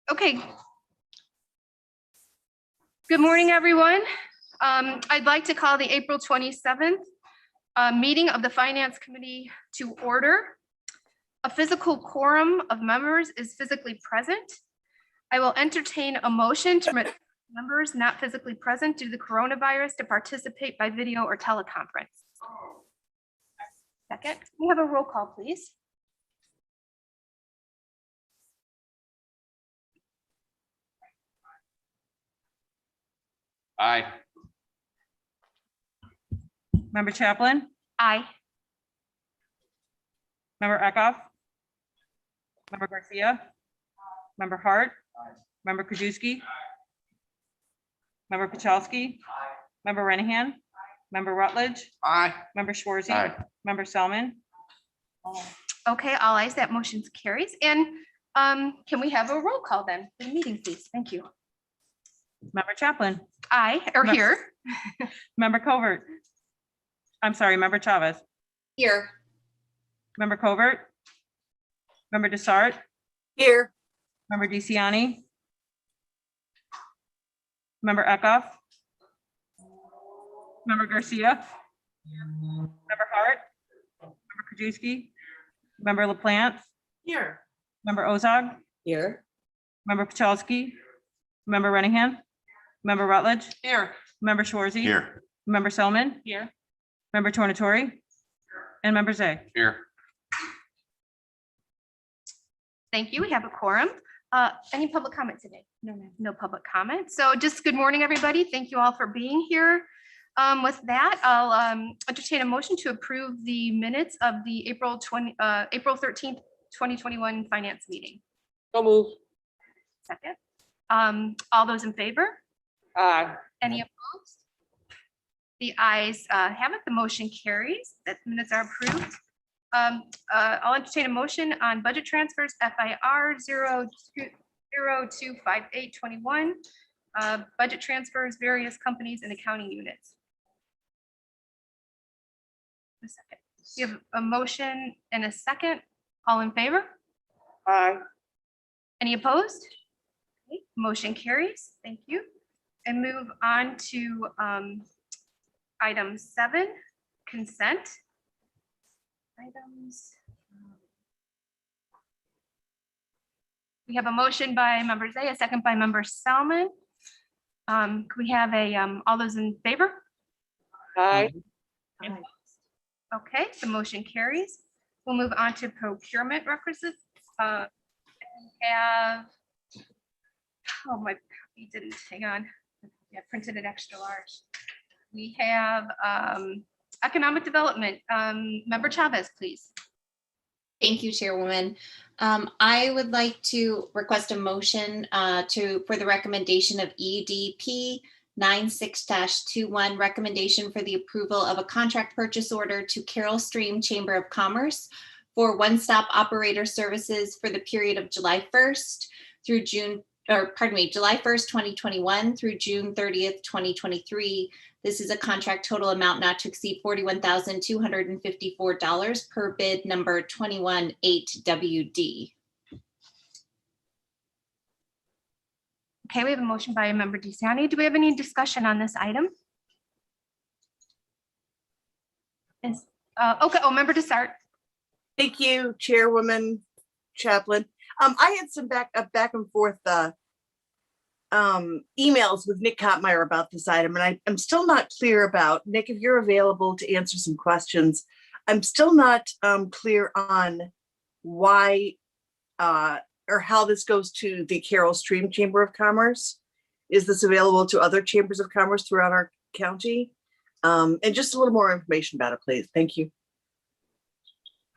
Okay. Good morning, everyone. I'd like to call the April 27th meeting of the Finance Committee to order. A physical quorum of members is physically present. I will entertain a motion to permit members not physically present due to the coronavirus to participate by video or teleconference. Second, we have a roll call, please. Aye. Member Chaplin, Aye. Member Eckhoff, Member Garcia, Member Hart, Member Krajewski, Member Pachalski, Member Renahan, Member Rutledge, Aye. Member Schwarzy, Aye. Member Selman. Okay, all ayes, that motion carries. And can we have a roll call then for the meeting, please? Thank you. Member Chaplin, Aye, or Mem- here. Member Covert. I'm sorry, Member Chavez, Here. Member Covert, Member Desart, Here. Member DeCiani, Member Eckhoff, Member Garcia, Member Hart, Member Krajewski, Member LaPlante, Here. Member Ozog, Here. Member Pachalski, Member Renahan, Member Rutledge, Here. Member Schwarzy, Here. Member Selman, Here. Member Tornatori, and Member Zay. Here. Thank you. We have a quorum. Any public comment today? No public comment. So just good morning, everybody. Thank you all for being here. With that, I'll entertain a motion to approve the minutes of the April 13th, 2021 finance meeting. So move. Second. All those in favor? Aye. Any opposed? The ayes have it. The motion carries. The minutes are approved. I'll entertain a motion on budget transfers FIR 025821. Budget transfers, various companies and accounting units. A second. You have a motion and a second. All in favor? Aye. Any opposed? Okay, motion carries. Thank you. And move on to item 7, consent. Items. We have a motion by Member Zay, a second by Member Selman. Could we have all those in favor? Aye. Okay, the motion carries. We'll move on to procurement requisites. Oh, my copy didn't, hang on. I printed it extra large. We have economic development. Member Chavez, please. Thank you, Chairwoman. I would like to request a motion for the recommendation of EDP 96-21, recommendation for the approval of a contract purchase order to Carroll Stream Chamber of Commerce for one-stop operator services for the period of July 1st through July 1st, 2021 through June 30th, 2023. This is a contract total amount not to exceed $41,254 per bid number 218WD. Okay, we have a motion by Member DeSanti. Do we have any discussion on this item? Okay, Member Desart. Thank you, Chairwoman Chaplin. I had some back and forth emails with Nick Kottmeyer about this item, and I'm still not clear about, Nick, if you're available to answer some questions. I'm still not clear on why or how this goes to the Carroll Stream Chamber of Commerce. Is this available to other chambers of commerce throughout our county? And just a little more information about it, please. Thank you.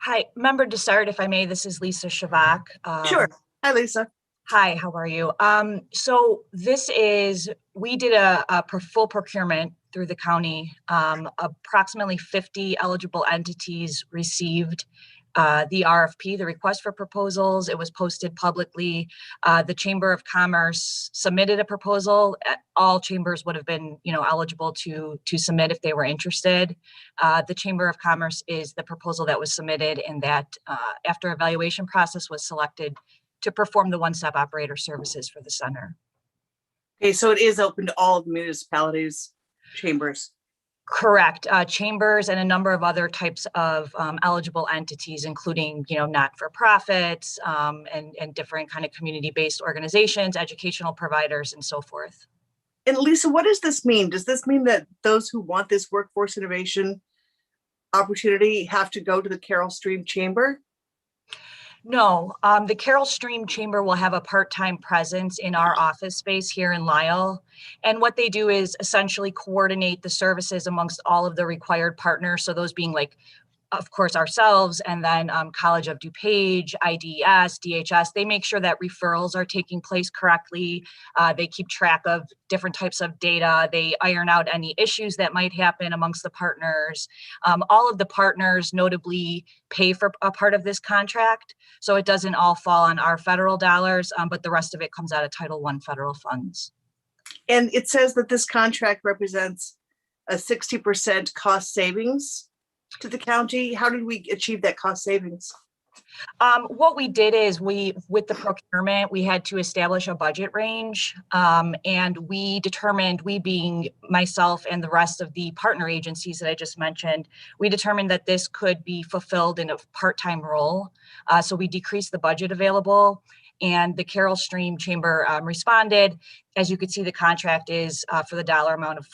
Hi, Member Desart, if I may, this is Lisa Shavak. Sure. Hi, Lisa. Hi, how are you? So we did a full procurement through the county. Approximately 50 eligible entities received the RFP, the request for proposals. It was posted publicly. The Chamber of Commerce submitted a proposal. All chambers would have been, eligible to submit if they were interested. The Chamber of Commerce is the proposal that was submitted, and that after evaluation process was selected to perform the one-stop operator services for the center. Okay, so it is open to all the municipalities, chambers. Correct. Chambers and a number of other types of eligible entities, including, not-for-profits and different kind of community-based organizations, educational providers, and so forth. And Lisa, what does this mean? Does this mean that those who want this workforce innovation opportunity have to go to the Carroll Stream Chamber? No, the Carroll Stream Chamber will have a part-time presence in our office space here in Lisle. And what they do is essentially coordinate the services amongst all of the required partners. So those being like, of course, ourselves, and then College of DuPage, IDES, DHS. They make sure that referrals are taking place correctly. They keep track of different types of data. They iron out any issues that might happen amongst the partners. All of the partners notably pay for a part of this contract. So it doesn't all fall on our federal dollars, but the rest of it comes out of Title I federal funds. And it says that this contract represents a 60% cost savings to the county. How did we achieve that cost savings? What we did is with the procurement, we had to establish a budget range. And we determined, we being myself and the rest of the partner agencies that I just mentioned, we determined that this could be fulfilled in a part-time role. So we decreased the budget available, and the Carroll Stream Chamber responded. As you could see, the contract is for the dollar amount of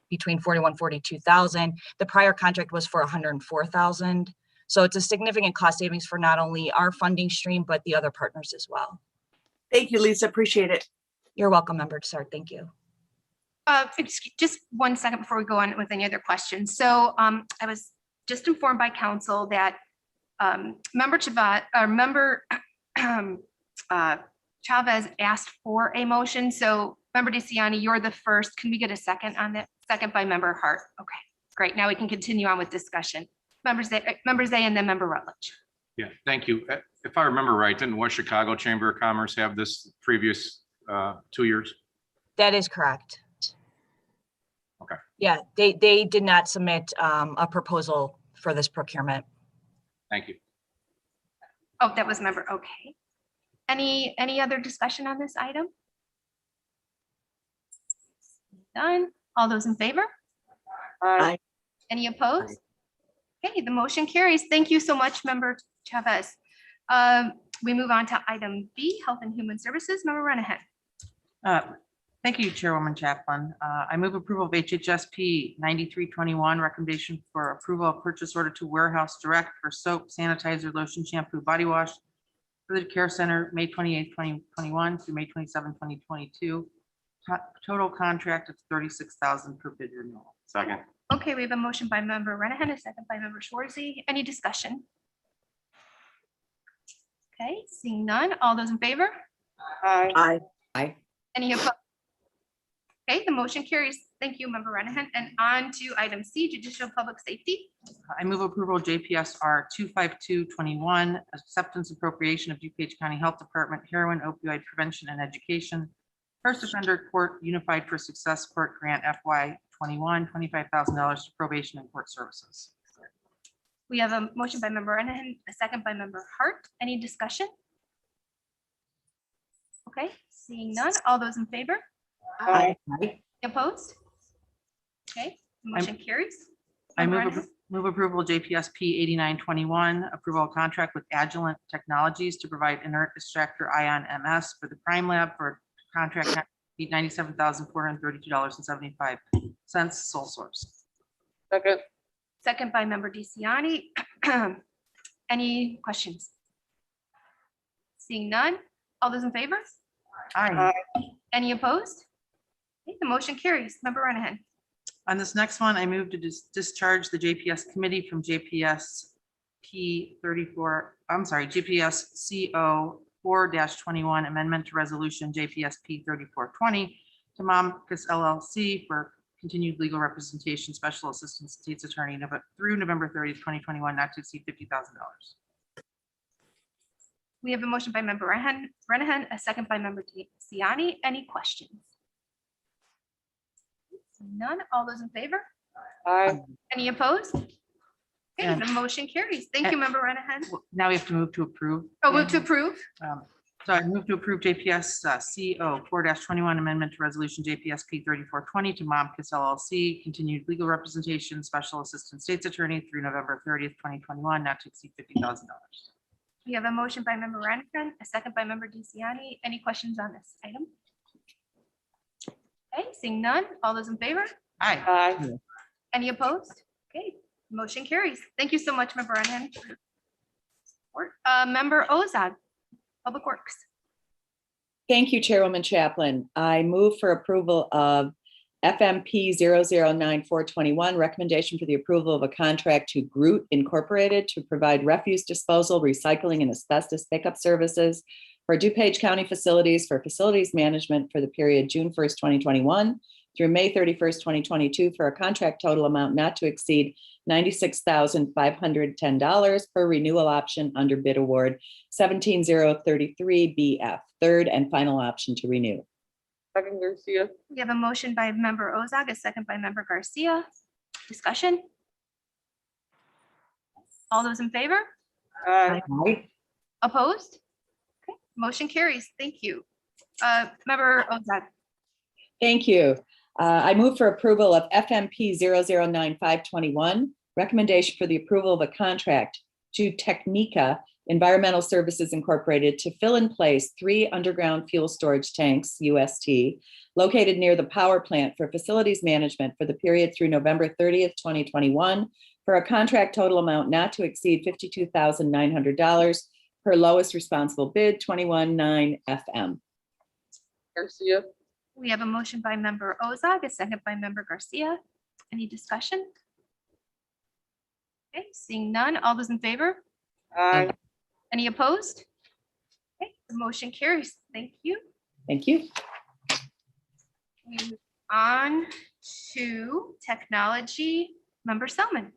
between 41, 42,000. The prior contract was for 104,000. So it's a significant cost savings for not only our funding stream, but the other partners as well. Thank you, Lisa. Appreciate it. You're welcome, Member Sart. Thank you. Just 1 second before we go on with any other questions. So I was just informed by council that Member Chavez asked for a motion. So Member DeCiani, you're the first. Can we get a second on that? Second by Member Hart. Okay, great. Now we can continue on with discussion. Member Zay and then Member Rutledge. Yeah, thank you. If I remember right, didn't West Chicago Chamber of Commerce have this previous 2 years? That is correct. Okay. Yeah, they did not submit a proposal for this procurement. Thank you. Oh, that was Member. Okay. Any other discussion on this item? Done. All those in favor? Aye. Any opposed? Okay, the motion carries. Thank you so much, Member Chavez. We move on to item B, Health and Human Services. Member Renahan. Thank you, Chairwoman Chaplin. I move approval of HHSP 9321, recommendation for approval of purchase order to Warehouse Direct for soap, sanitizer, lotion, shampoo, body wash for the care center, May 28, 2021 through May 27, 2022. Total contract of $36,000 per bid renewal. Second. Okay, we have a motion by Member Renahan, a second by Member Schwarzy. Any discussion? Okay, seeing none. All those in favor? Aye. Aye. Any opposed? Okay, the motion carries. Thank you, Member Renahan. And on to item C, Judicial Public Safety. I move approval JPSR 25221, acceptance appropriation of DuPage County Health Department heroin opioid prevention and education. First Offender Court Unified for Success Court Grant FY 21, $25,000 to probation and court services. We have a motion by Member Renahan, a second by Member Hart. Any discussion? Okay, seeing none. All those in favor? Aye. Opposed? Okay, motion carries. I Member move approval JPSP 8921, approval of contract with Agilent Technologies to provide inert extractor ion MS for the crime lab for contract $97,432.75, sole source. Second. Second by Member DeCiani. Any questions? Seeing none. All those in favor? Aye. Any opposed? Okay, the motion carries. Member Renahan. On this next one, I move to discharge the JPS committee from JPSP 34, I'm sorry, JPS CO 4-21 amendment to resolution JPSP 3420 to Momkus LLC for continued legal representation, special assistant state's attorney through November 30th, 2021, not to exceed $50,000. We have a motion by Member Renahan, a second by Member DeCiani. Any questions? None. All those in favor? Aye. Any opposed? Okay, And- the motion carries. Thank you, Member Renahan. Now we have to move to approve. Oh, move to approve. So I move to approve JPS CO 4-21 amendment to resolution JPS P 3420 to Momkis LLC, continued legal representation, special assistant state's attorney through November 30th, 2021, not to exceed $50,000. We have a motion by Member Renahan, a second by Member DeCiani. Any questions on this item? Okay, seeing none. All those in favor? Aye. Aye. Any opposed? Okay, motion carries. Thank you so much, Member Renahan. Member Ozad, Public Works. Thank you, Chairwoman Chaplin. I move for approval of FMP 009421, recommendation for the approval of a contract to Groot Incorporated to provide refuse disposal, recycling, and asbestos pickup services for DuPage County facilities for facilities management for the period June 1st, 2021 through May 31st, 2022 for a contract total amount not to exceed $96,510 per renewal option under bid award 17033 BF, third and final option to renew. Second Garcia. We have a motion by Member Ozag, a second by Member Garcia. Discussion? All those in favor? Aye. Opposed? Okay, motion carries. Thank you. Member Ozag. Thank you. I move for approval of FMP 009521, recommendation for the approval of a contract to Technica Environmental Services Incorporated to fill in place 3 underground fuel storage tanks, UST, located near the power plant for facilities management for the period through November 30th, 2021, for a contract total amount not to exceed $52,900 per lowest responsible bid 21-9 FM. Garcia. We have a motion by Member Ozag, a second by Member Garcia. Any discussion? Okay, seeing none. All those in favor? Aye. Any opposed? Okay, the motion carries. Thank you. Thank you. We move on to technology. Member Selman.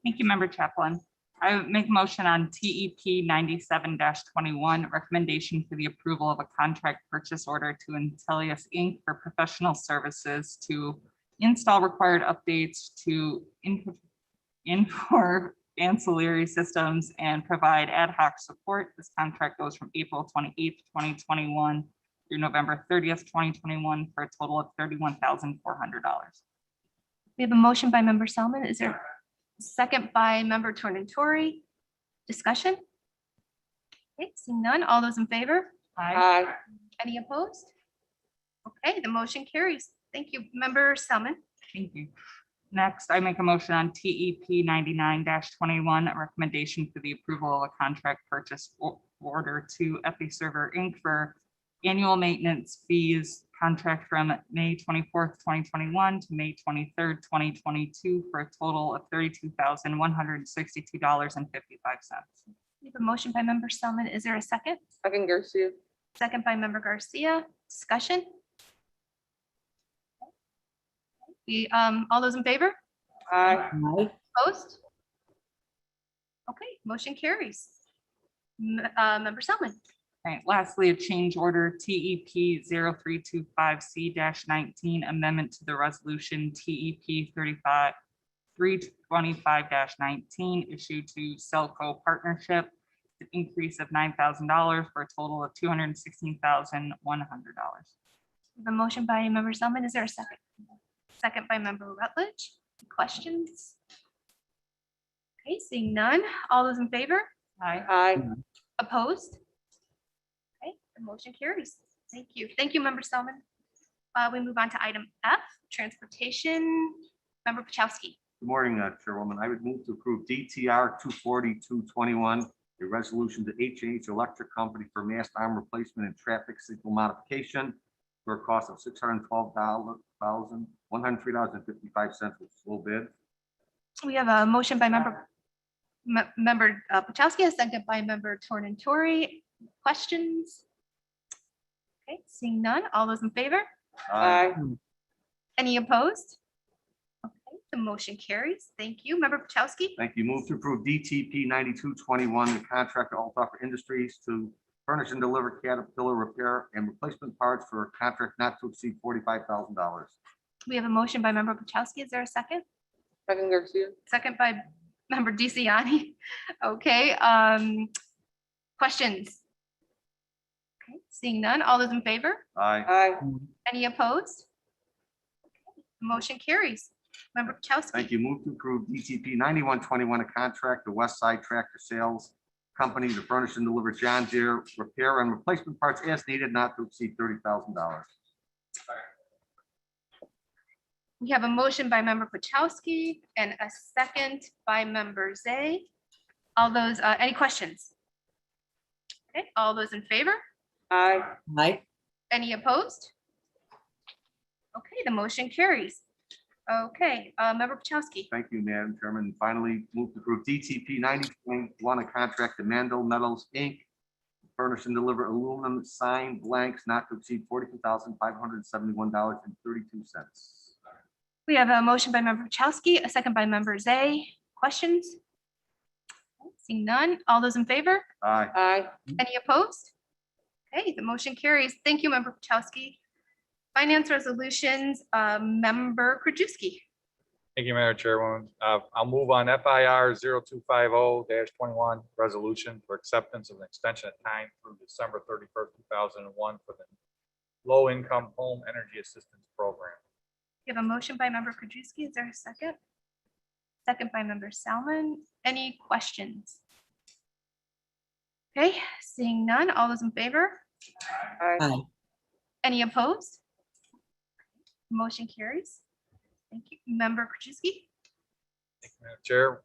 Thank you, Member Chaplin. I would make a motion on TEP 97-21, recommendation for the approval of a contract purchase order to Intellius Inc. for professional services to install required updates to Infor ancillary systems and provide ad hoc support. This contract goes from April 28th, 2021 through November 30th, 2021 for a total of $31,400. We have a motion by Member Selman. Is there a second by Member Tornatori? Discussion? Okay, seeing none. All those in favor? Aye. Any opposed? Okay, the motion carries. Thank you, Member Selman. Thank you. Next, I make a motion on TEP 99-21, a recommendation for the approval of a contract purchase order to Server Inc. for annual maintenance fees contract from May 24th, 2021 to May 23rd, 2022 for a total of $32,162.55. We have a motion by Member Selman. Is there a second? Second Garcia. Second by Member Garcia. Discussion? All those in favor? Aye. Opposed? Okay, motion carries. Member Selman. All right, lastly, a change order TEP 0325C-19 amendment to the resolution TEP 325-19 issued to Celco Partnership, an increase of $9,000 for a total of $216,100. The motion by Member Selman. Is there a second? Second by Member Rutledge. Questions? Okay, seeing none. All those in favor? Aye. Aye. Opposed? Okay, the motion carries. Thank you. Thank you, Member Selman. We move on to item F, transportation. Member Pachowski. Good morning, Chairwoman. I would move to approve DTR 240-221, a resolution to H&H Electric Company for mast arm replacement and traffic signal modification for a cost of $612,103.55, which is low bid. We have a motion by Member Pachowski, a second by Member Tornatori. Questions? Okay, seeing none. All those in favor? Aye. Any opposed? Okay, the motion carries. Thank you. Member Pachowski. Thank you. Move to approve DTP 9221, the contract to Altoffer Industries to furnish and deliver Caterpillar repair and replacement parts for a contract not to exceed $45,000. We have a motion by Member Pachowski. Is there a second? Second Garcia. Second by Member DeCiani. Okay, questions? Okay, seeing none. All those in favor? Aye. Aye. Any opposed? Motion carries. Member Pachowski. Thank you. Move to approve DTP 9121, a contract to West Side Tractor Sales Company to furnish and deliver John Deere repair and replacement parts as needed, not to exceed $30,000. We have a motion by member Pachowski and a second by member Zay. All those, any questions? Okay, all those in favor? Aye. Aye. Any opposed? Okay, the motion carries. Okay, member Pachowski. Thank you, Madam Chairman. And finally, move to approve DTP 9021, a contract to Mandel Metals, Inc. Furnish and deliver aluminum sign blanks not to exceed $42,571.32. We have a motion by member Pachowski, a second by member Zay. Questions? Seeing none. All those in favor? Aye. Aye. Any opposed? Okay, the motion carries. Thank you, member Pachowski. Finance resolutions, member Krajewski. Thank you, Madam Chairwoman. I'll move on FIR 0250-21 resolution for acceptance of an extension of time through December 31st, 2001 for the low-income home energy assistance program. We have a motion by member Krajewski. Is there a second? Second by member Salmon. Any questions? Okay, seeing none. All those in favor? Aye. Aye. Any opposed? Motion carries. Thank you. Member Krajewski. Thank you, Madam Chair.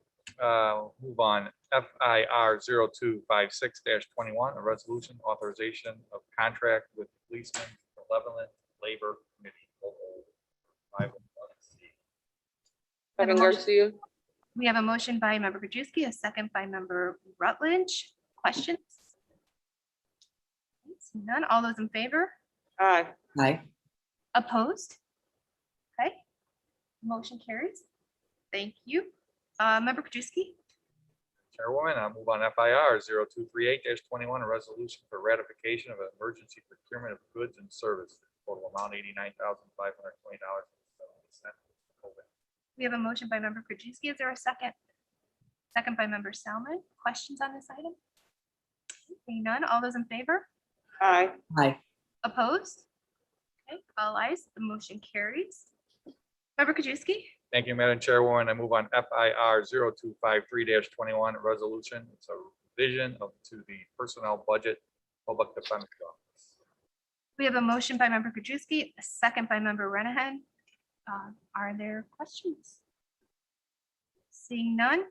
Move on FIR 0256-21, a resolution authorization of contract with policemen for Lebanon Labor Committee. 501C. Kevin Garcia. We have a motion by member Krajewski, a second by member Rutledge. Questions? Seeing none. All those in favor? Aye. Aye. Opposed? Okay. Motion carries. Thank you. Member Krajewski. Chairwoman, I'll move on FIR 0238-21, a resolution for ratification of an emergency procurement of goods and services. Total amount $89,520.70. We have a motion by member Krajewski. Is there a second? Second by member Salmon. Questions on this item? Seeing none. All those in favor? Aye. Aye. Opposed? Okay, all ayes. The motion carries. Member Krajewski. Thank you, Madam Chairwoman. I move on FIR 0253-21, a resolution. It's a revision to the personnel budget, public defense office. We have a motion by member Krajewski, a second by member Renahan. Are there questions? Seeing none.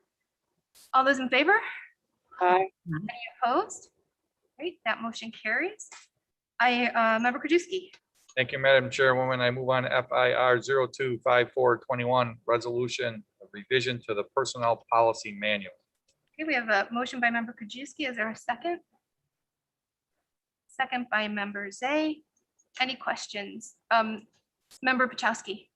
All those in favor? Aye. Any opposed? Great, that motion carries. Member Krajewski. Thank you, Madam Chairwoman. I move on FIR 0254-21, resolution, a revision to the personnel policy manual. Okay, we have a motion by member Krajewski. Is there a second? Second by member Zay. Any questions? Member Pachowski.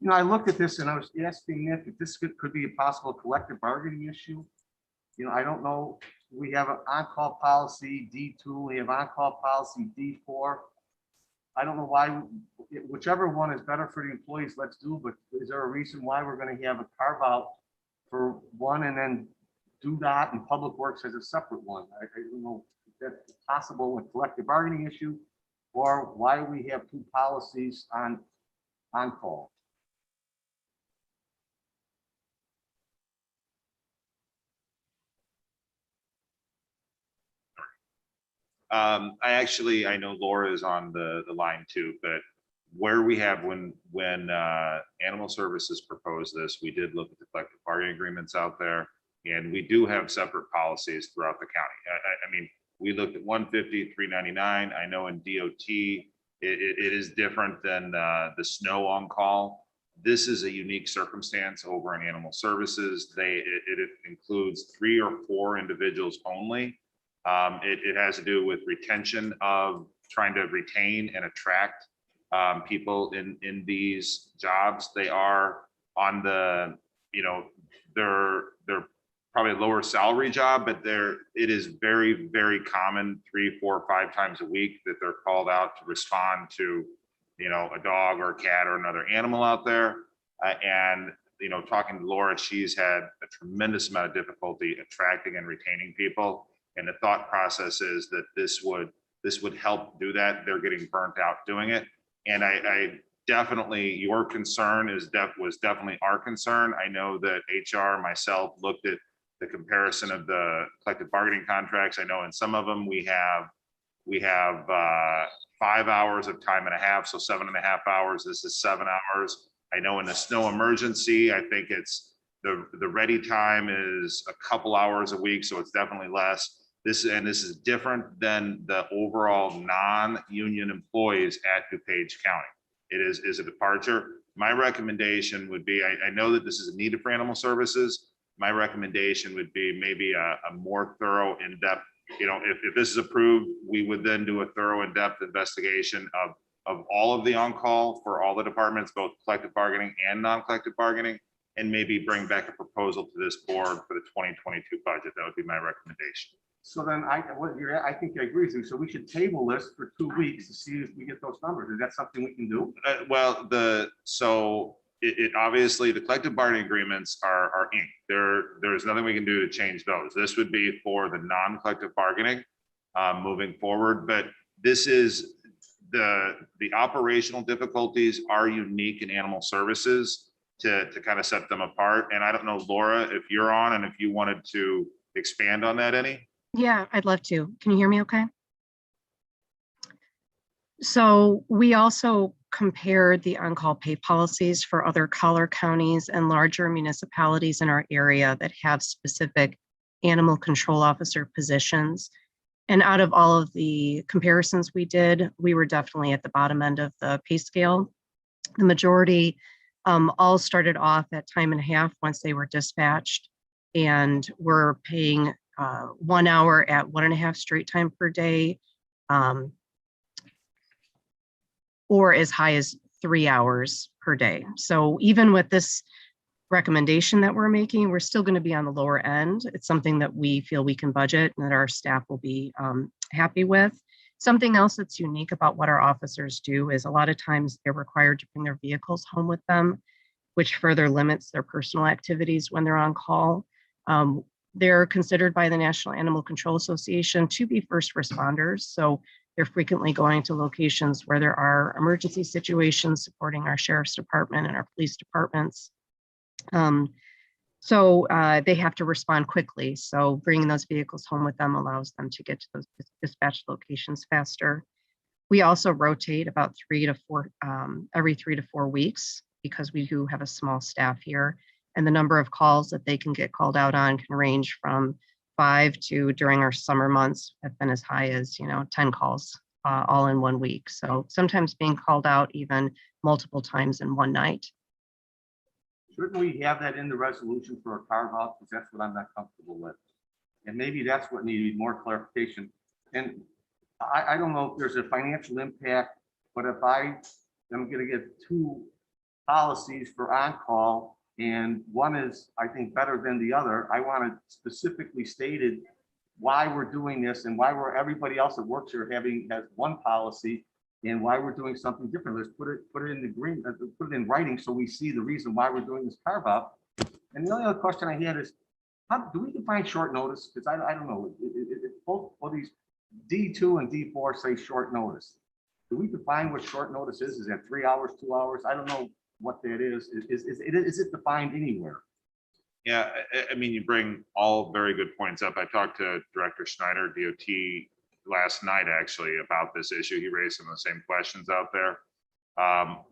You know, I looked at this and I was asking Nick if this could be a possible collective bargaining issue. You know, I don't know, we have an on-call policy D2, we have on-call policy D4. I don't know why, whichever one is better for the employees, let's do, but is there a reason why we're gonna have a carve out for one and then DOT and Public Works as a separate one? I don't know if that's possible with collective bargaining issue, or why we have two policies on call. I know Laura is on the line too, but where we have when Animal Services proposed this, we did look at the collective bargaining agreements out there, and we do have separate policies throughout the county. I mean, we looked at 150, 399. I know in DOT, it is different than the snow on call. This is a unique circumstance over in Animal Services. It includes 3 or 4 individuals only. It has to do with retention of trying to retain and attract people in these jobs. They are on the, you know, they're probably a lower salary job, but it is very, very common 3, 4, 5 times a week that they're called out to respond to, you know, a dog or a cat or another animal out there. And, you know, talking to Laura, she's had a tremendous amount of difficulty attracting and retaining people. And the thought process is that this would help do that. They're getting burnt out doing it. And I definitely, your concern was definitely our concern. I know that HR, myself, looked at the comparison of the collective bargaining contracts. I know in some of them we have 5 hours of time and a half, so 7.5 hours. This is 7 hours. I know in the snow emergency, I think it's the ready time is a couple hours a week, so it's definitely less. This is different than the overall non-union employees at DuPage County. It is a departure. My recommendation would be, I know that this is needed for animal services. My recommendation would be maybe a more thorough, in-depth, you know, if this is approved, we would then do a thorough, in-depth investigation of all of the on-call for all the departments, both collective bargaining and non-collective bargaining, and maybe bring back a proposal to this board for the 2022 budget. That would be my recommendation. So then I think I agree with you. So we should table this for 2 weeks to see if we get those numbers. Is that something we can do? Well, it obviously the collective bargaining agreements are inked. There's nothing we can do to change those. This would be for the non-collective bargaining moving forward. But this is the operational difficulties are unique in animal services to kind of set them apart. And I don't know, Laura, if you're on and if you wanted to expand on that any. Yeah, I'd love to. Can you hear me okay? So we also compared the on-call pay policies for other collar counties and larger municipalities in our area that have specific animal control officer positions. And out of all of the comparisons we did, we were definitely at the bottom end of the pay scale. The majority all started off at time and a half once they were dispatched, and we're paying 1 hour at 1.5 straight time per day, or as high as 3 hours per day. So even with this recommendation that we're making, we're still going to be on the lower end. It's something that we feel we can budget and that our staff will be happy with. Something else that's unique about what our officers do is a lot of times they're required to bring their vehicles home with them, which further limits their personal activities when they're on call. They're considered by the National Animal Control Association to be first responders. So they're frequently going to locations where there are emergency situations, supporting our sheriff's department and our police departments. So they have to respond quickly. So bringing those vehicles home with them allows them to get to those dispatch locations faster. We also rotate about every 3 to 4 weeks because we do have a small staff here. And the number of calls that they can get called out on can range from 5 to, during our summer months, have been as high as 10 calls all in 1 week. So sometimes being called out even multiple times in one night. Shouldn't we have that in the resolution for a carve out? Because that's what I'm not comfortable with. And maybe that's what needed more clarification. And I don't know if there's a financial impact, but if I'm going to get 2 policies for on-call, and one is, I think, better than the other, I want it specifically stated why we're doing this and why everybody else that works here has one policy and why we're doing something different. Let's put it in the green, put it in writing so we see the reason why we're doing this carve out. And the only other question I had is, how do we define short notice? Because I don't know, both these D2 and D4 say short notice. Do we define what short notice is? Is that 3 hours, 2 hours? I don't know what that is. Is it defined anywhere? Yeah, I mean, you bring all very good points up. I talked to Director Schneider, DOT, last night actually about this issue. He raised some of the same questions out there.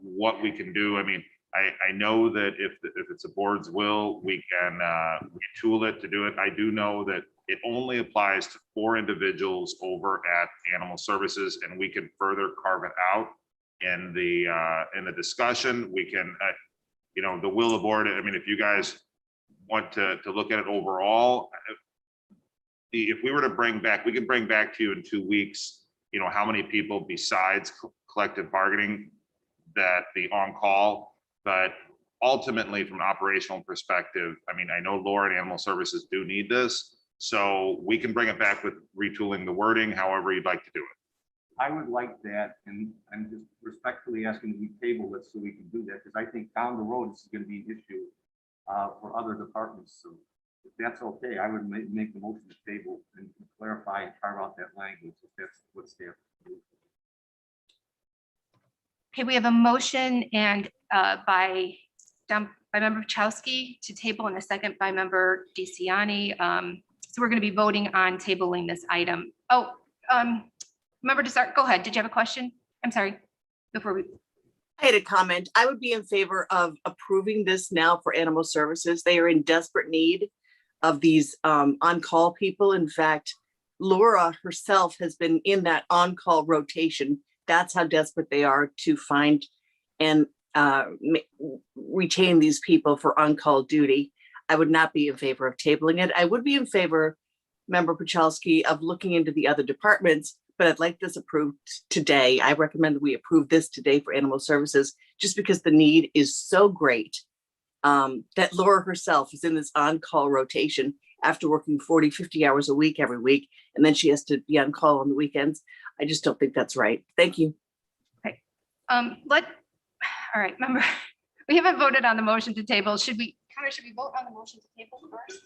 What we can do, I mean, I know that if it's a board's will, we can retool it to do it. I do know that it only applies to 4 individuals over at Animal Services, and we can further carve it out in the discussion. We can, the will of board. I mean, if you guys want to look at it overall, if we were to bring back, we could bring back to you in 2 weeks, how many people besides collective bargaining that the on-call, but ultimately, from an operational perspective, I mean, I know Laura and Animal Services do need this, so we can bring it back with retooling the wording, however you'd like to do it. I would like that, and I'm just respectfully asking that we table this so we can do that, because I think down the road, this is gonna be an issue for other departments, so if that's okay, I would make the motion to table and clarify and carve out that language, if that's what staff. Okay, we have a motion and by member Chowski to table and a second by member DeCiani. So we're going to be voting on tabling this item. Oh, member Desart, go ahead. Did you have a question? I'm sorry. Before we, I had a comment. I would be in favor of approving this now for Animal Services. They are in desperate need of these on-call people. In fact, Laura herself has been in that on-call rotation. That's how desperate they are to find and retain these people for on-call duty. I would not be in favor of tabling it. I would be in favor, Member Pachalski, of looking into the other departments, but I'd like this approved today. I recommend that we approve this today for Animal Services, just because the need is so great that Laura herself is in this on-call rotation after working 40, 50 hours a week every week, and then she has to be on call on the weekends. I just don't think that's right. Thank you. okay. All right, member, we haven't voted on the motion to table. Should we vote on the motion to table first?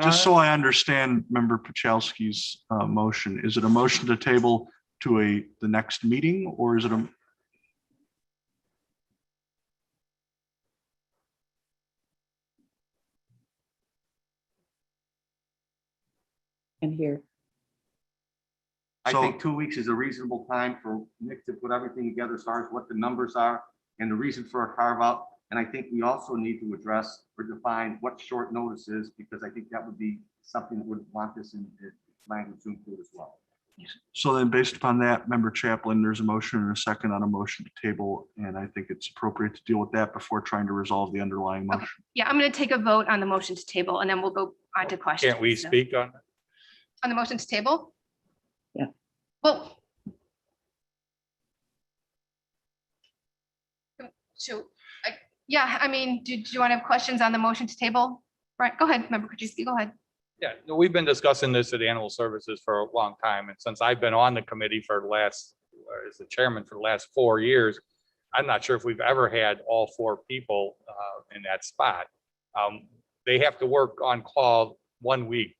Just so I understand Member Pachalski's motion, is it a motion to table to the next meeting, or is it a? And here. I So- think 2 weeks is a reasonable time for Nick to put everything together as far as what the numbers are and the reason for a carve out. And I think we also need to address or define what short notice is, because I think that would be something that would want this in language to include as well. So then based upon that, Member Chaplin, there's a motion and a second on a motion to table, and I think it's appropriate to deal with that before trying to resolve the underlying Okay. motion. Yeah, I'm going to take a vote on the motion to table and then we'll go on to questions. Can't we So, speak on it? on the motion to table? Yeah. Well. So, yeah, I mean, do you want to have questions on the motion to table? Right, go ahead, Member Krajewski, go ahead. Yeah, no, we've been discussing this at Animal Services for a long time, and since I've been on the committee for the last, as the chairman for the last 4 years, I'm not sure if we've ever had all 4 people in that spot. They have to work on call 1 week,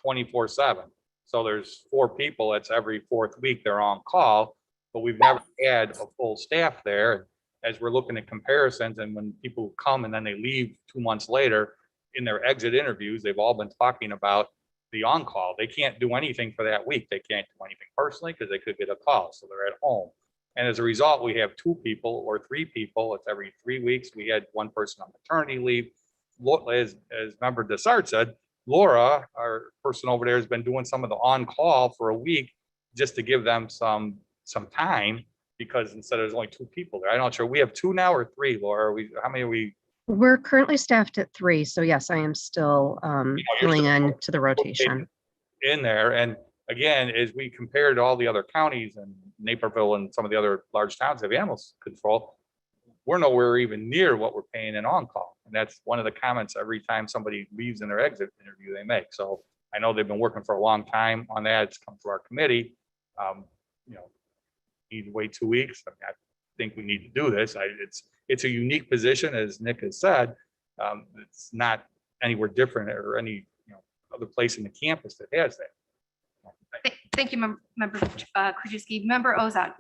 24/7. So there's 4 people, that's every 4th week they're on call, but we've never had a full staff there. As we're looking at comparisons, and when people come and then they leave 2 months later, in their exit interviews, they've all been talking about the on-call. They can't do anything for that week. They can't do anything personally because they could get a call, so they're at home. And as a result, we have 2 people or 3 people. It's every 3 weeks. We had 1 person on maternity leave. As Member Desart said, Laura, our person over there, has been doing some of the on-call for a week just to give them some time, because instead there's only 2 people there. I'm not sure. We have 2 now or 3, Laura? How many are we? We're currently staffed at 3, so yes, I am still you're filling still- in to the rotation. In there. And again, as we compare to all the other counties and Naperville and some of the other large towns that have animals control, we're nowhere even near what we're paying in on-call. And that's one of the comments every time somebody leaves in their exit interview they make. So I know they've been working for a long time on that. It's come to our committee. Need to wait 2 weeks. I mean, I think we need to do this. It's a unique position, as Nick has said. It's not anywhere different or any other place in the campus that has that. Thank you, Member Krajewski. Member Ozad.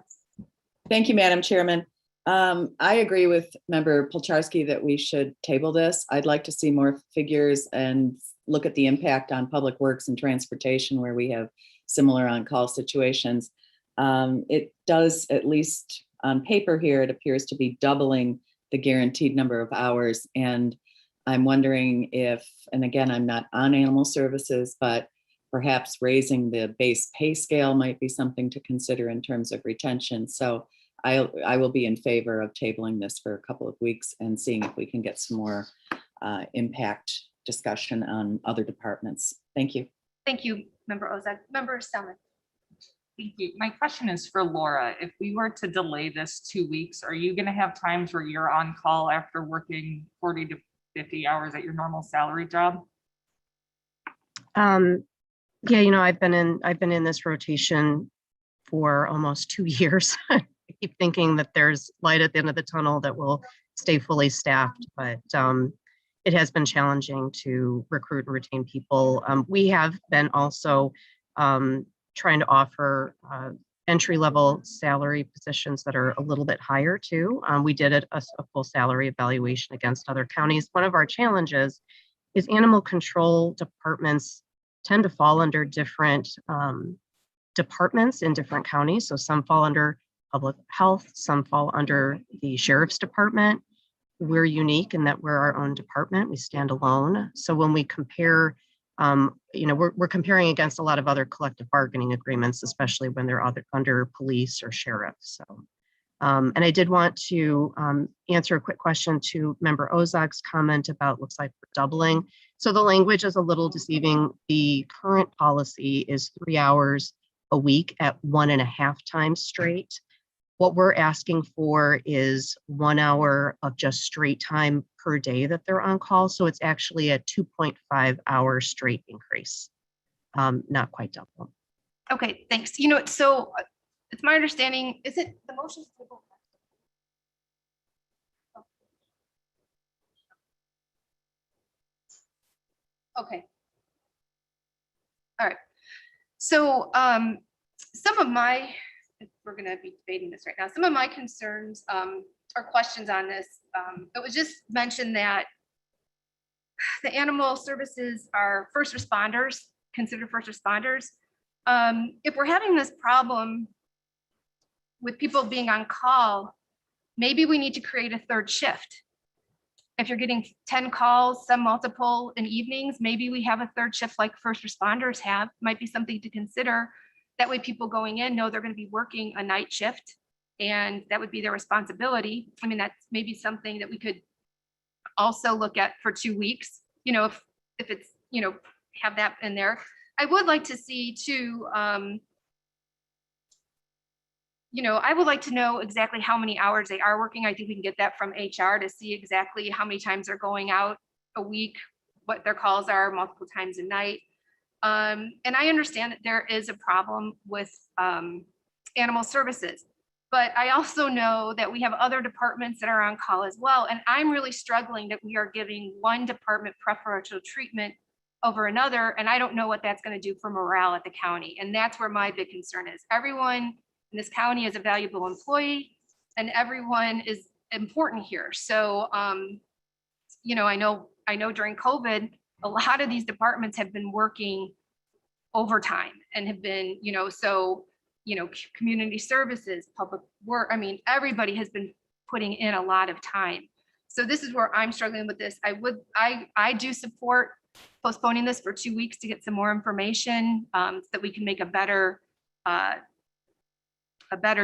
Thank you, Madam Chairman. I agree with Member Polcharski that we should table this. I'd like to see more figures and look at the impact on public works and transportation where we have similar on-call situations. It does, at least on paper here, it appears to be doubling the guaranteed number of hours. And I'm wondering if, and again, I'm not on Animal Services, but perhaps raising the base pay scale might be something to consider in terms of retention. So I will be in favor of tabling this for a couple of weeks and seeing if we can get some more impact discussion on other departments. Thank you. Thank you, Member Ozad. Member Selman. Thank you. My question is for Laura. If we were to delay this 2 weeks, are you going to have times where you're on call after working 40 to 50 hours at your normal salary job? Yeah, I've been in this rotation for almost 2 years. I keep thinking that there's light at the end of the tunnel that will stay fully staffed, but it has been challenging to recruit and retain people. We have been also trying to offer entry-level salary positions that are a little bit higher too. We did a full salary evaluation against other counties. One of our challenges is animal control departments tend to fall under different departments in different counties. So some fall under public health, some fall under the sheriff's department. We're unique in that we're our own department. We stand alone. So when we compare, we're comparing against a lot of other collective bargaining agreements, especially when they're under police or sheriff. So, and I did want to answer a quick question to Member Ozog's comment about looks like we're doubling. So the language is a little deceiving. The current policy is 3 hours a week at 1.5 times straight. What we're asking for is 1 hour of just straight time per day that they're on call. So it's actually a 2.5 hour straight increase, not quite double. Okay, thanks. So it's my understanding, is it the motion? Okay. All right. So some of my, we're going to be debating this right now. Some of my concerns or questions on this, it was just mentioned that the animal services are first responders, considered first responders. If we're having this problem with people being on call, maybe we need to create a third shift. If you're getting 10 calls, some multiple in evenings, maybe we have a third shift like first responders have. Might be something to consider. That way people going in know they're going to be working a night shift and that would be their responsibility. I mean, that's maybe something that we could also look at for 2 weeks, if it's, have that in there. I would like to see too, I would like to know exactly how many hours they are working. I think we can get that from HR to see exactly how many times they're going out a week, what their calls are multiple times a night. And I understand that there is a problem with animal services, but I also know that we have other departments that are on call as well. And I'm really struggling that we are giving one department preferential treatment over another. And I don't know what that's going to do for morale at the county. And that's where my big concern is. Everyone in this county is a valuable employee and everyone is important here. So, I know during COVID, a lot of these departments have been working overtime and have been, community services, public work. I mean, everybody has been putting in a lot of time. So this is where I'm struggling with this. I do support postponing this for 2 weeks to get some more information so that we can make a better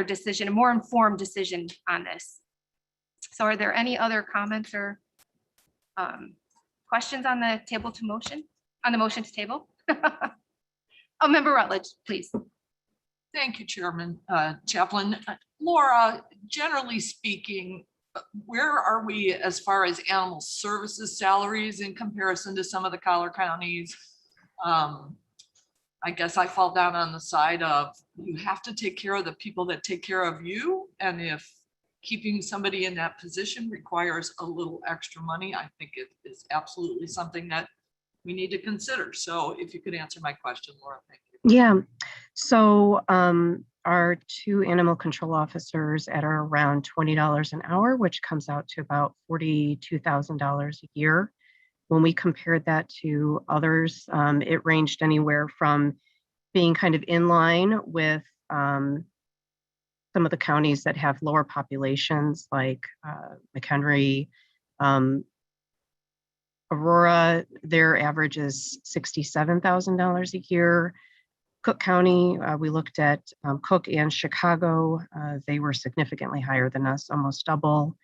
decision, a more informed decision on this. So are there any other comments or questions on the table to motion, on the motion to table? Oh, Member Rutledge, please. Thank you, Chairman Chaplain. Laura, generally speaking, where are we as far as animal services salaries in comparison to some of the collar counties? I guess I fall down on the side of you have to take care of the people that take care of you. And if keeping somebody in that position requires a little extra money, I think it is absolutely something that we need to consider. So if you could answer my question, Laura, thank you. Yeah. So our 2 animal control officers at around $20 an hour, which comes out to about $42,000 a year. When we compared that to others, it ranged anywhere from being kind of in line with some of the counties that have lower populations like McHenry, Aurora, their average is $67,000 a year. Cook County, we looked at Cook and Chicago. They were significantly higher than us, almost double.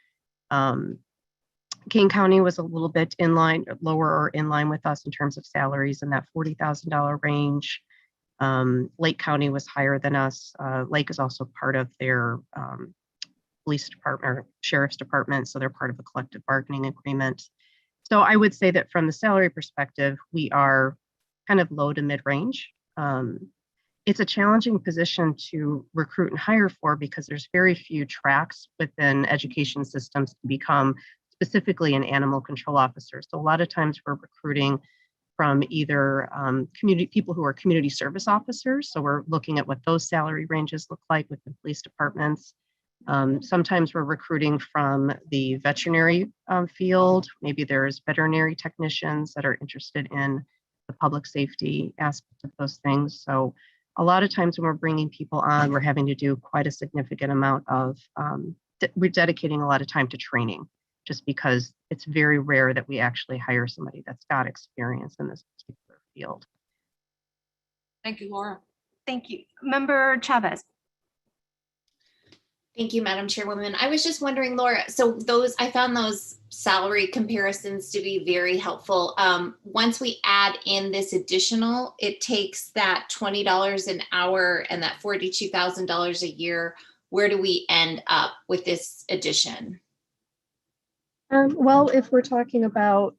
King County was a little bit in line, lower or in line with us in terms of salaries in that $40,000 range. Lake County was higher than us. Lake is also part of their police department or sheriff's department, so they're part of a collective bargaining agreement. So I would say that from the salary perspective, we are kind of low to mid-range. It's a challenging position to recruit and hire for because there's very few tracks within education systems to become specifically an animal control officer. So a lot of times we're recruiting from either people who are community service officers. So we're looking at what those salary ranges look like within police departments. Sometimes we're recruiting from the veterinary field. Maybe there's veterinary technicians that are interested in the public safety aspect of those things. So a lot of times when we're bringing people on, we're having to do quite a significant amount of, we're dedicating a lot of time to training, just because it's very rare that we actually hire somebody that's got experience in this particular field. Thank you, Laura. Thank you. Member Chavez. Thank you, Madam Chairwoman. I was just wondering, Laura, so I found those salary comparisons to be very helpful. Once we add in this additional, it takes that $20 an hour and that $42,000 a year. Where do we end up with this addition? Well, if we're talking about,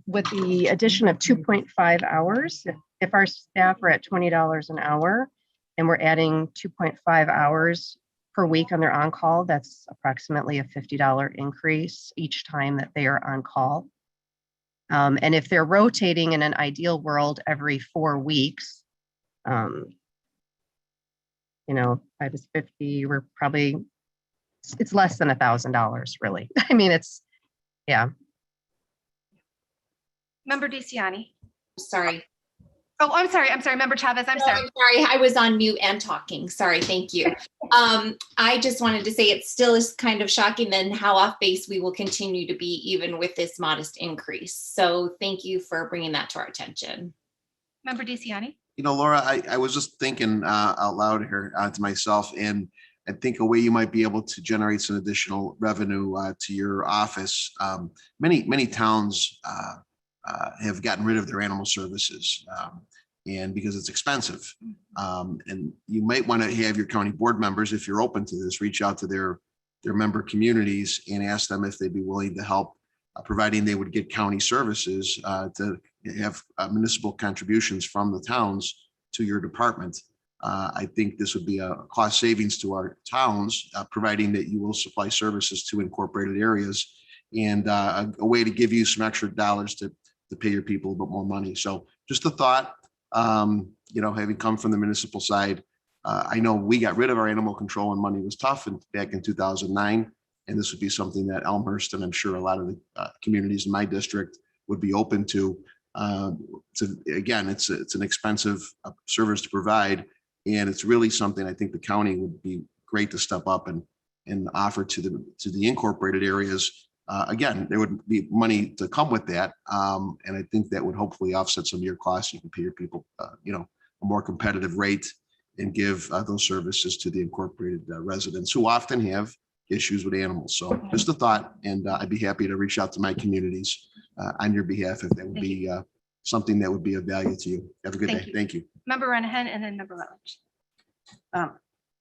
with the addition of 2.5 hours, if our staff are at $20 an hour and we're adding 2.5 hours per week on their on-call, that's approximately a $50 increase each time that they are on call. And if they're rotating in an ideal world every 4 weeks, 5 is 50, we're probably, it's less than $1,000 really. I mean, yeah. Member DeCiani. Sorry. Oh, I'm sorry. Member Chavez, I'm sorry. Sorry, I was on mute and talking. Sorry, thank you. I just wanted to say it still is kind of shocking then how off base we will continue to be even with this modest increase. So thank you for bringing that to our attention. Member DeCiani. Laura, I was just thinking out loud here to myself, and I think a way you might be able to generate some additional revenue to your office. Many towns have gotten rid of their animal services, and because it's expensive. And you might want to have your county board members, if you're open to this, reach out to their member communities and ask them if they'd be willing to help, providing they would get county services to have municipal contributions from the towns to your department. I think this would be a cost savings to our towns, providing that you will supply services to incorporated areas, and a way to give you some extra dollars to pay your people a bit more money. So just a thought, having come from the municipal side, I know we got rid of our animal control when money was tough back in 2009. And this would be something that Elmhurst, and I'm sure a lot of the communities in my district would be open to. Again, it's an expensive service to provide. And it's really something I think the county would be great to step up and offer to the incorporated areas. Again, there would be money to come with that. And I think that would hopefully offset some of your costs. You can pay your people, a more competitive rate and give those services to the incorporated residents who often have issues with animals. So just a thought, and I'd be happy to reach out to my communities on your behalf if that would be something that would be of value to you. Have a good day. Thank you. Member Renahan and then Member Rutledge.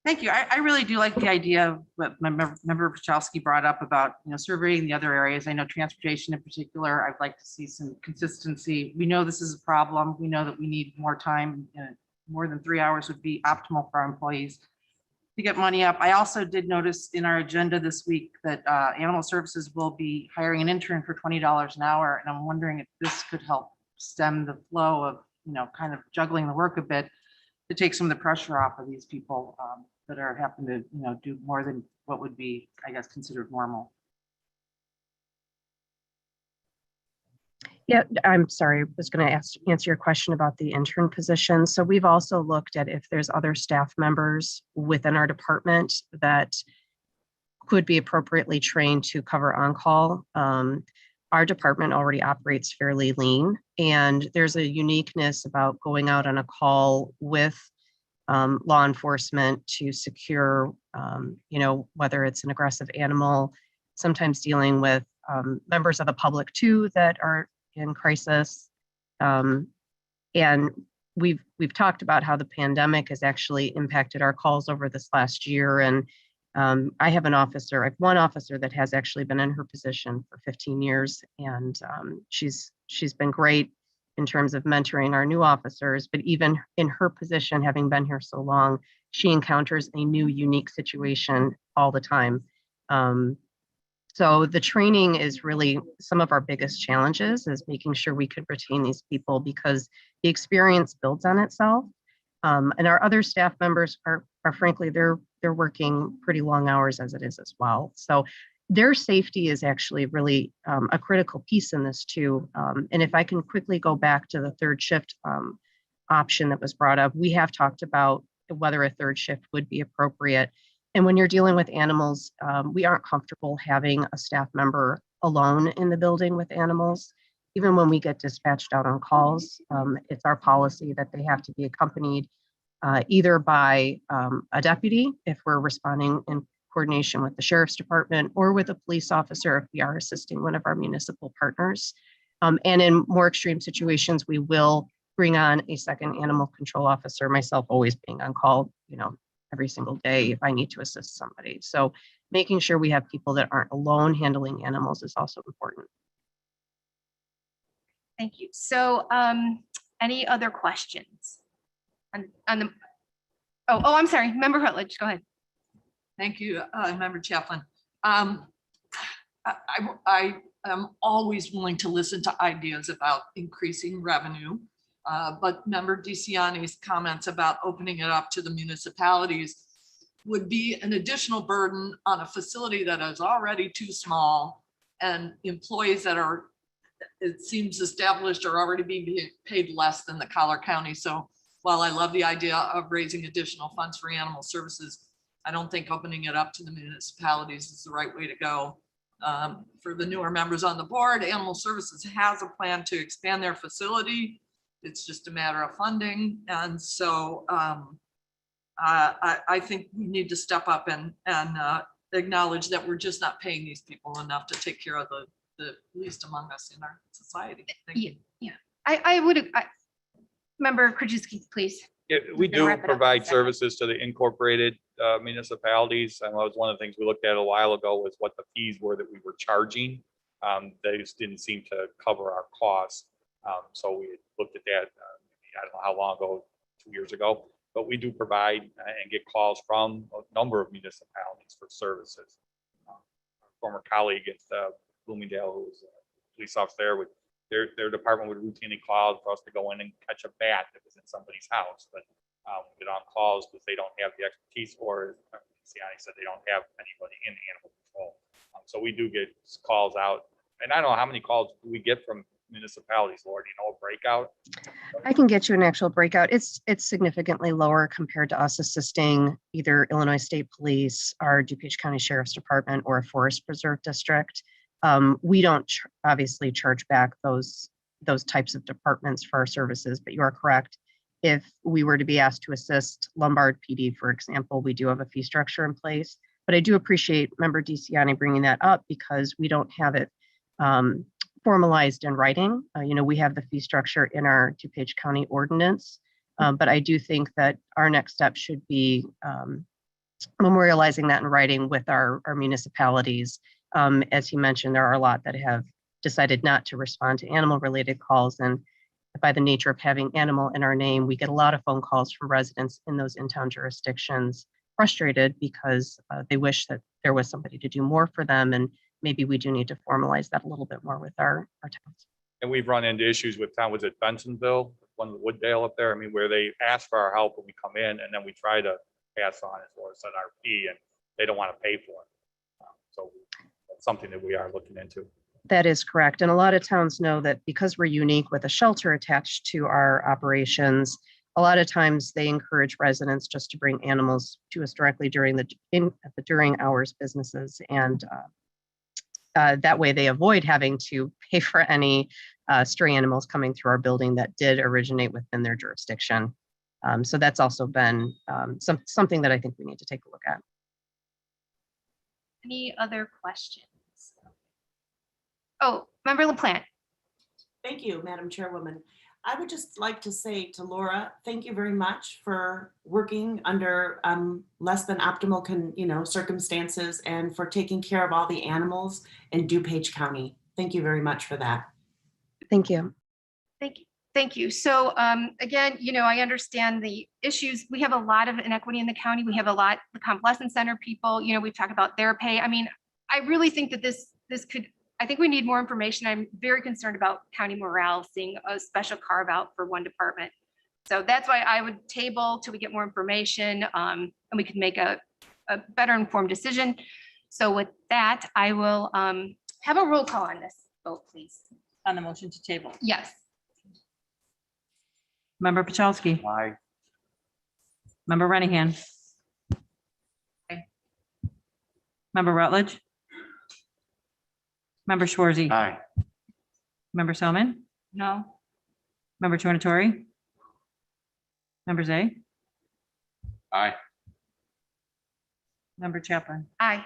Thank you. I really do like the idea of what my member Pachowski brought up about, surveying the other areas. I know transportation in particular, I'd like to see some consistency. We know this is a problem. We know that we need more time. More than 3 hours would be optimal for our employees to get money up. I also did notice in our agenda this week that Animal Services will be hiring an intern for $20 an hour. And I'm wondering if this could help stem the flow of, kind of juggling the work a bit to take some of the pressure off of these people that are having to, do more than what would be, I guess, considered normal. Yeah, I'm sorry. I was going to answer your question about the intern position. So we've also looked at if there's other staff members within our department that could be appropriately trained to cover on-call. Our department already operates fairly lean, and there's a uniqueness about going out on a call with law enforcement to secure, whether it's an aggressive animal, sometimes dealing with members of the public too that are in crisis. And we've talked about how the pandemic has actually impacted our calls over this last year. And I have one officer that has actually been in her position for 15 years. And she's been great in terms of mentoring our new officers, but even in her position, having been here so long, she encounters a new unique situation all the time. So the training is really some of our biggest challenges, is making sure we could retain these people, because the experience builds on itself. And our other staff members are frankly, they're working pretty long hours as it is as well. So their safety is actually really a critical piece in this too. And if I can quickly go back to the third shift option that was brought up, we have talked about whether a third shift would be appropriate. And when you're dealing with animals, we aren't comfortable having a staff member alone in the building with animals. Even when we get dispatched out on calls, it's our policy that they have to be accompanied either by a deputy if we're responding in coordination with the sheriff's department, or with a police officer if we are assisting one of our municipal partners. And in more extreme situations, we will bring on a second animal control officer, myself always being on call, every single day if I need to assist somebody. So making sure we have people that aren't alone handling animals is also important. Thank you. So any other questions? On the, I'm sorry, Member Rutledge, go ahead. Thank you, Member Chaplin. I am always willing to listen to ideas about increasing revenue, but Member DeCiani's comments about opening it up to the municipalities would be an additional burden on a facility that is already too small, and employees that are, it seems, established are already being paid less than the Collier County. So while I love the idea of raising additional funds for animal services, I don't think opening it up to the municipalities is the right way to go. For the newer members on the board, Animal Services has a plan to expand their facility. It's just a matter of funding. And so I think we need to step up and acknowledge that we're just not paying these people enough to take care of the least among us in our society. Thank you. Yeah, I would, Member Krajewski, please. Yeah, we We're gonna do wrap it up in a provide second. services to the incorporated municipalities. And that was one of the things we looked at a while ago, was what the fees were that we were charging. They just didn't seem to cover our costs. So we looked at that, I don't know how long ago, 2 years ago, but we do provide and get calls from a number of municipalities for services. Our former colleague at Bloomingdale, who was a police officer there, with their department would routinely call for us to go in and catch a bat that was in somebody's house. But we get on calls because they don't have the expertise, or Ciani said they don't have anybody in animal control. So we do get calls out, and I don't know how many calls we get from municipalities, Lord, a breakout. I can get you an actual breakout. It's significantly lower compared to us assisting either Illinois State Police, our DuPage County Sheriff's Department, or a Forest Preserve District. We don't obviously charge back those types of departments for our services, but you are correct. If we were to be asked to assist Lombard PD, for example, we do have a fee structure in place. But I do appreciate Member DeCiani bringing that up, because we don't have it formalized in writing. We have the fee structure in our DuPage County ordinance, but I do think that our next step should be memorializing that in writing with our municipalities. As he mentioned, there are a lot that have decided not to respond to animal-related calls, and by the nature of having animal in our name, we get a lot of phone calls from residents in those in-town jurisdictions, frustrated because they wish that there was somebody to do more for them, and maybe we do need to formalize that a little bit more with our towns. And we've run into issues with town, was it Bensonville, one of the Wooddale up there? I mean, where they ask for our help when we come in, and then we try to pass on as well as on our fee, and they don't want to pay for it. So that's something that we are looking into. That is correct. And a lot of towns know that because we're unique with a shelter attached to our operations, a lot of times they encourage residents just to bring animals to us directly during during hours businesses. And that way they avoid having to pay for any stray animals coming through our building that did originate within their jurisdiction. So that's also been something that I think we need to take a look at. Any other questions? Oh, Member LaPlante. Thank you, Madam Chairwoman. I would just like to say to Laura, thank you very much for working under less than optimal circumstances and for taking care of all the animals in DuPage County. Thank you very much for that. Thank you. Thank you. Thank you. So again, I understand the issues. We have a lot of inequity in the county. We have the convalescent center people, we've talked about their pay. I mean, I really think that I think we need more information. I'm very concerned about county morale, seeing a special carve out for one department. So that's why I would table till we get more information and we can make a better informed decision. So with that, I will have a roll call on this vote, please. On the motion to table. Yes. Member Pachowski. Aye. Member Renahan. Member Rutledge. Member Schwarzy. Aye. Member Selman. No. Member Tornatori. Member Zay. Aye. Member Chaplin. Aye.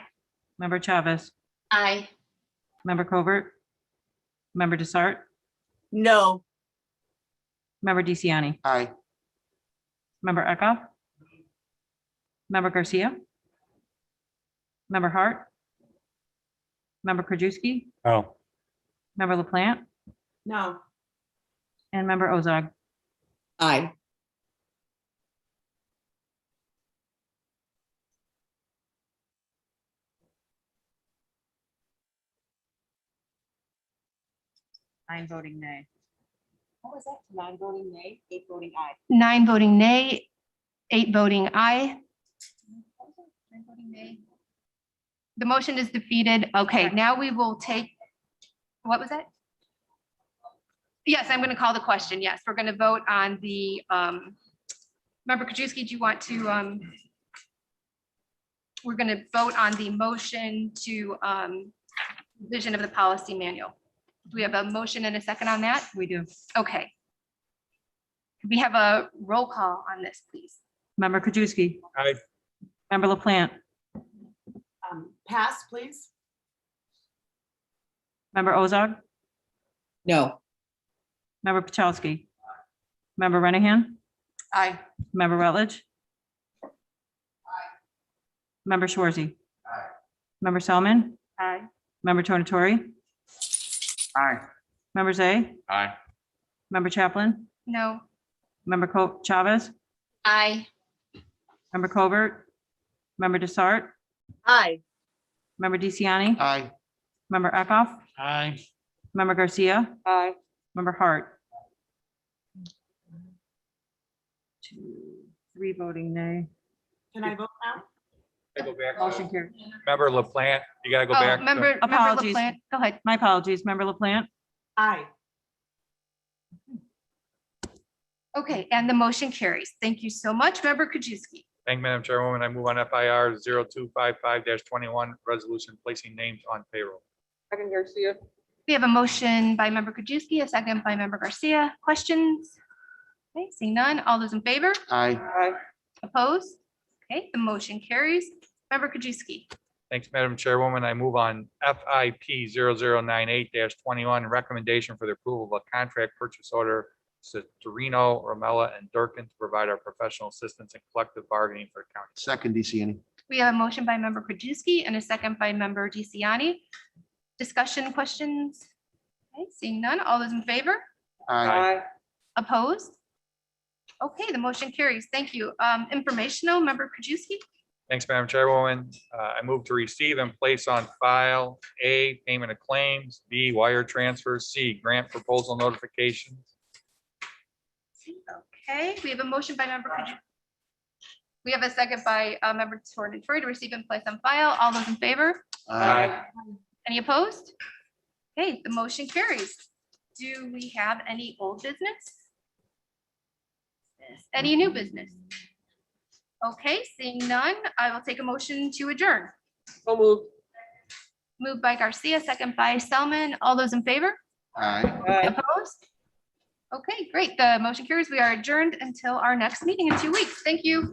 Member Chavez. Aye. Member Covert. Member Desart. No. Member DeCiani. Aye. Member Eckhoff. Member Garcia. Member Hart. Member Krajewski. No. Member LaPlante. No. And Member Ozog. Aye. Nine voting nay. What was that? 9 voting nay, 8 voting aye. 9 voting nay, 8 voting aye. 9 voting nay. The motion is defeated. Okay, now we will take, what was that? Yes, I'm going to call the question. Yes, we're going to vote on the, Member Krajewski, do you want to, we're going to vote on the motion to vision of the policy manual. Do we have a motion and a second on that? We do. Okay. Could we have a roll call on this, please? Member Krajewski. Aye. Member LaPlante. Pass, please. Member Ozog. No. Member Pachowski. Member Renahan. Aye. Member Rutledge. Member Schwarzy. Member Selman. Aye. Member Tornatori. Aye. Member Zay. Aye. Member Chaplin. No. Member Chavez. Aye. Member Covert. Member Desart. Aye. Member DeCiani. Aye. Member Eckhoff. Aye. Member Garcia. Aye. Member Hart. 2, 3 voting nay. Can I vote now? Go back. Motion carried. Member LaPlante, you gotta go Oh, back. member Apologies. LaPlante, go ahead. My apologies. Member LaPlante. Aye. Okay, and the motion carries. Thank you so much, Member Krajewski. Thank you, Madam Chairwoman. I move on FIR 0255-21, resolution placing names on payroll. Second Garcia. We have a motion by Member Krajewski, a second by Member Garcia. Questions? Okay, seeing none. All those in favor? Aye. Aye. Opposed? Okay, the motion carries. Member Krajewski. Thanks, Madam Chairwoman. I move on FIP 0098-21, recommendation for the approval of a contract purchase order to Torino, Romella, and Durkin to provide our professional assistance and collective bargaining for county. Second DeCiani. We have a motion by Member Krajewski and a second by Member DeCiani. Discussion, questions? Okay, seeing none. All those in favor? Aye. Opposed? Okay, the motion carries. Thank you. Informational, Member Krajewski. Thanks, Madam Chairwoman. I move to receive and place on file A, payment of claims, B, wire transfers, C, grant proposal notifications. Okay, we have a motion by Member Krajewski. We have a second by Member Tornatori to receive and place on file. All those in favor? Aye. Any opposed? Okay, the motion carries. Do we have any old business? Any new business? Okay, seeing none, I will take a motion to adjourn. So moved. Moved by Garcia, second by Selman. All those in favor? Aye. Aye. Opposed? Okay, great. The motion carries. We are adjourned until our next meeting in 2 weeks. Thank you.